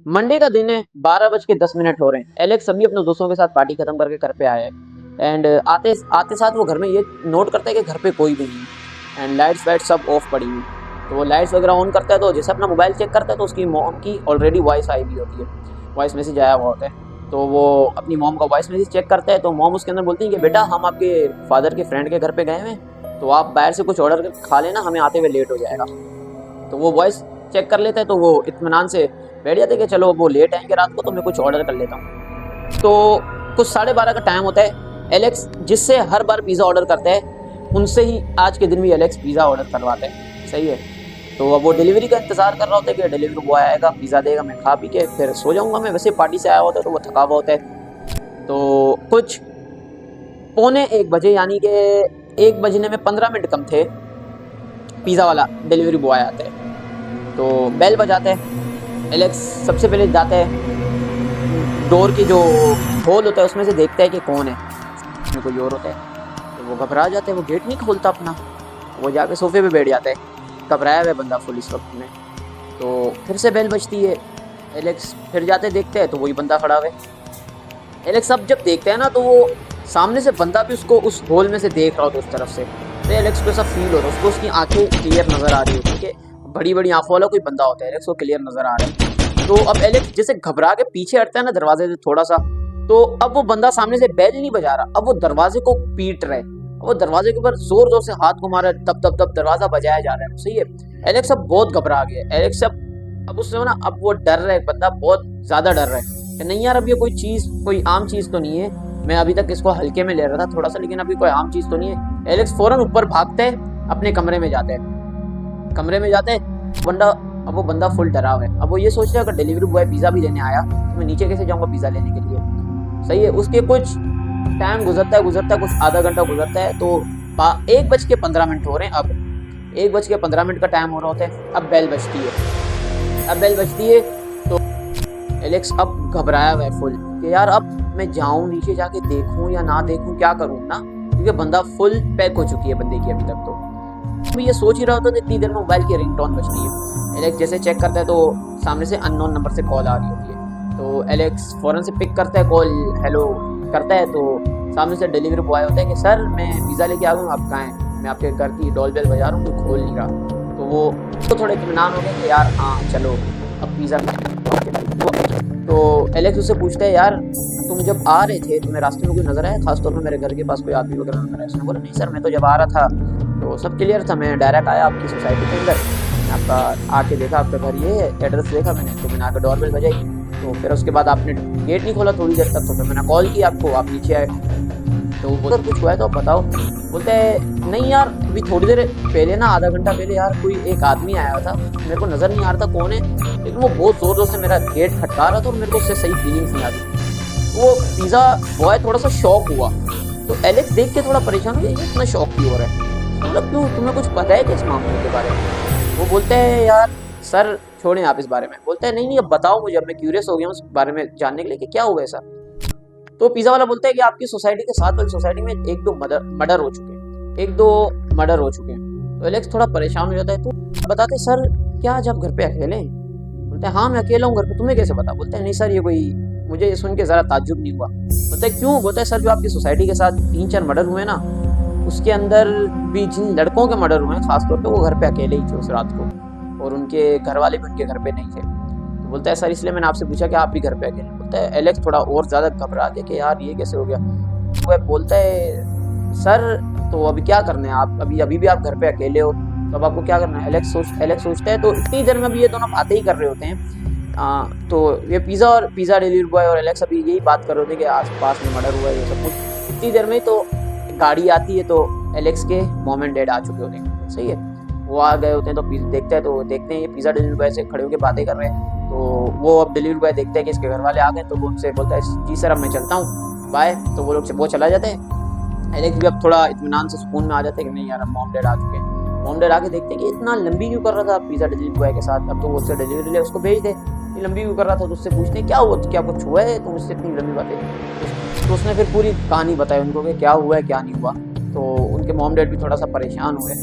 Monday का दिन है, 12:10 हो रहे हैं। एलेक्स अभी अपने दोस्तों के साथ पार्टी खत्म करके घर पे आया है एंड आते आते साथ वो घर में ये नोट करता है कि घर पे कोई भी नहीं एंड लाइट्स वाइट्स सब ऑफ पड़ी हुई। तो वो लाइट्स वगैरह ऑन करता है, तो जैसे अपना मोबाइल चेक करता है तो उसकी मॉम की ऑलरेडी वॉइस आई हुई होती है, वॉइस मैसेज आया हुआ होता है। तो वो अपनी मॉम का वॉइस मैसेज चेक करता है, तो मॉम उसके अंदर बोलती है कि बेटा हम आपके फादर के फ्रेंड के घर पे गए हैं, तो आप बाहर से कुछ ऑर्डर करके खा लेना, हमें आते हुए लेट हो जाएगा। तो वो वॉइस चेक कर लेता है, तो वो इत्मीनान से बैठ जाते हैं कि चलो वो लेट आएंगे रात को तो मैं कुछ ऑर्डर कर लेता हूँ। तो कुछ 12:30 का टाइम होता है। एलेक्स जिससे हर बार पिज़्ज़ा ऑर्डर करता है, उनसे ही आज के दिन भी एलेक्स पिज़्ज़ा ऑर्डर करवाता है। सही है। तो अब वो डिलीवरी का इंतजार कर रहा होता है कि डिलीवरी बॉय आएगा, पिज़्ज़ा देगा, मैं खा पी के फिर सो जाऊंगा। मैं वैसे पार्टी से आया होता है तो वो थका हुआ होता है। तो कुछ 1:45 यानी कि 1 बजने में 15 मिनट कम थे, पिज़्ज़ा वाला डिलीवरी बॉय आता है। तो बेल बजाते हैं। एलेक्स सबसे पहले जाता है, डोर की जो होल होता है उसमें से देखता है कि कौन है, उसमें कोई और होता है। तो वो घबरा जाता है, वो गेट नहीं खोलता अपना, वो जाके सोफे पे बैठ जाता है, घबराया हुआ बंदा फुल इस वक्त में। तो फिर से बेल बजती है। एलेक्स फिर जाते देखते हैं तो वही बंदा खड़ा हुआ है। एलेक्स अब जब देखता है ना तो वो सामने से बंदा भी उसको उस होल में से देख रहा होता है उस तरफ से। तो एलेक्स को ऐसा फील होता है, उसको उसकी आंखें क्लियर नजर आ रही होती है कि बड़ी बड़ी आंखों वाला कोई बंदा होता है। एलेक्स को क्लियर नजर आ रहा है। तो अब एलेक्स जैसे घबरा के पीछे हटता है ना दरवाजे से थोड़ा सा, तो अब वो बंदा सामने से बेल नहीं बजा रहा, अब वो दरवाजे को पीट रहा है। वो दरवाजे के ऊपर जोर जोर से हाथ घुमा रहा है, दब दब दब दरवाजा बजाया जा रहा है। सही है। एलेक्स अब बहुत घबरा गया। एलेक्स अब उससे ना अब वो डर रहा है, बंदा बहुत ज्यादा डर रहा है कि नहीं यार अब ये कोई आम चीज तो नहीं है, मैं अभी तक इसको हल्के में ले रहा था थोड़ा सा, लेकिन अभी कोई आम चीज तो नहीं है। एलेक्स फौरन ऊपर भागते है, अपने कमरे में जाते हैं। कमरे में जाते हैं बंदा, अब वो बंदा फुल डरा हुआ है। अब वो ये सोच रहा है अगर डिलीवरी बॉय पिज्जा भी लेने आया तो मैं नीचे कैसे जाऊंगा पिज्जा लेने के लिए। सही है। उसके कुछ टाइम गुजरता है कुछ आधा घंटा गुजरता है, तो 1:15 हो रहे हैं। अब 1:15 का टाइम हो रहा होता है। अब बेल बजती है। तो एलेक्स अब घबराया हुआ है फुल कि यार अब मैं जाऊं नीचे जाके देखूं या ना देखूं, क्या करूं ना, क्योंकि बंदा फुल पैक हो चुकी है बंदे की अभी तक। तो ये सोच ही रहा होता है, इतनी देर में मोबाइल की रिंगटोन बजती है। एलेक्स जैसे चेक करता है तो सामने से अननोन नंबर से कॉल आ रही होती है। तो एलेक्स फौरन से पिक करता है कॉल, हेलो करता है। तो सामने से डिलीवरी बॉय होता है कि सर मैं पिज़्ज़ा लेके आ गया हूँ, आप कहाँ हैं, मैं आपके घर की डोर बेल बजा रहा हूँ, कोई खोल नहीं रहा। तो वो तो थोड़े इत्मीनान हो गए कि यार हाँ चलो अब पिज़्ज़ा। तो एलेक्स उससे पूछता है यार तुम जब आ रहे थे तुम्हें रास्ते में कोई नजर आया, खासतौर पर मेरे घर के पास कोई आदमी वगैरह नजर आया? उसने बोला नहीं सर, मैं तो जब आ रहा था तो सब क्लियर था, मैं डायरेक्ट आया आपकी सोसाइटी के अंदर, मैंने आपका आके देखा, आपका घर ये है, एड्रेस देखा मैंने, तो मैंने आकर डोरबेल बजाई। तो फिर उसके बाद आपने गेट नहीं खोला थोड़ी देर तक, तो फिर मैंने कॉल किया आपको, आप नीचे आए। तो वो सर कुछ हुआ है तो आप बताओ। बोलते हैं नहीं यार अभी थोड़ी देर पहले ना, आधा घंटा पहले यार कोई एक आदमी आया था, मेरे को नज़र नहीं आ रहा था कौन है, लेकिन वो बहुत ज़ोर ज़ोर से मेरा गेट खटका रहा था और मेरे को उससे सही फीलिंग्स नहीं आ रही। वो पिज़्ज़ा बॉय थोड़ा सा शॉक हुआ। तो एलेक्स देख के थोड़ा परेशान हो गया, ये इतना शॉक क्यों हो रहा है, मतलब क्यों, तुम्हें कुछ पता है क्या इस मामले के बारे में? वो बोलते हैं यार सर छोड़ें आप इस बारे में। बोलते हैं नहीं नहीं अब बताओ मुझे, अब मैं क्यूरियस हो गया हूँ उस बारे में जानने के लिए कि क्या हुआ ऐसा। तो पिज़्ज़ा वाला बोलता है कि आपकी सोसाइटी के साथ वाली सोसाइटी में एक दो मर्डर हो चुके हैं। तो एलेक्स थोड़ा परेशान हो जाता है। तो बताते सर क्या आज आप घर पे अकेले हैं? बोलते हैं हाँ मैं अकेला हूँ घर पे, तुम्हें कैसे पता? बोलते हैं नहीं सर ये कोई, मुझे ये सुन के ज़रा ताज्जुब नहीं हुआ। बोलते हैं क्यों? बोलता है सर जो आपकी सोसाइटी के साथ 3-4 मर्डर हुए ना, उसके अंदर भी जिन लड़कों के मर्डर हुए हैं खासतौर पे, वो घर पे अकेले ही थे उस रात को, और उनके घर वाले भी उनके घर पे नहीं थे। तो बोलता है सर इसलिए मैंने आपसे पूछा कि आप भी घर पे अकेले? बोलता है एलेक्स थोड़ा और ज़्यादा घबरा गया कि यार ये कैसे हो गया। वह बोलता है सर तो अभी क्या करना है, आप अभी भी आप घर पे अकेले हो, तो अब आपको क्या करना है? एलेक्स सोचता है। तो इतनी देर में भी ये दोनों बातें ही कर रहे होते हैं। तो ये पिज़्ज़ा डिलीवरी बॉय और एलेक्स अभी यही बात कर रहे होते हैं कि आस पास में मर्डर हुआ है ये सब कुछ। इतनी देर में तो गाड़ी आती है, तो एलेक्स के मॉम एंड डैड आ चुके होते हैं। सही है। वो आ गए होते हैं तो देखते हैं ये पिज़्ज़ा डिलीवरी बॉय से खड़े होकर बातें कर रहे हैं। तो वो अब डिलीवरी बॉय देखते हैं कि इसके घर वाले आ गए, तो वो उनसे बोलता है जी सर अब मैं चलता हूँ, बाय। तो वो चला जाता है। एलेक्स भी अब थोड़ा इत्मीनान से सुकून में आ जाते हैं कि नहीं यार अब मॉम डैड आ चुके हैं। मॉम डैड आके देखते हैं कि इतना लंबी क्यों कर रहा था पिज़्ज़ा डिलीवरी बॉय के साथ, अब तो वो उससे डिलीवरी ले उसको भेज दे, ये लंबी क्यों कर रहा था। तो उससे पूछते हैं क्या हुआ, क्या कुछ हुआ है तुम इससे इतनी लंबी बातें। तो उसने फिर पूरी कहानी बताई उनको कि क्या हुआ है क्या नहीं हुआ। तो उनके मॉम डैड भी थोड़ा सा परेशान हुए।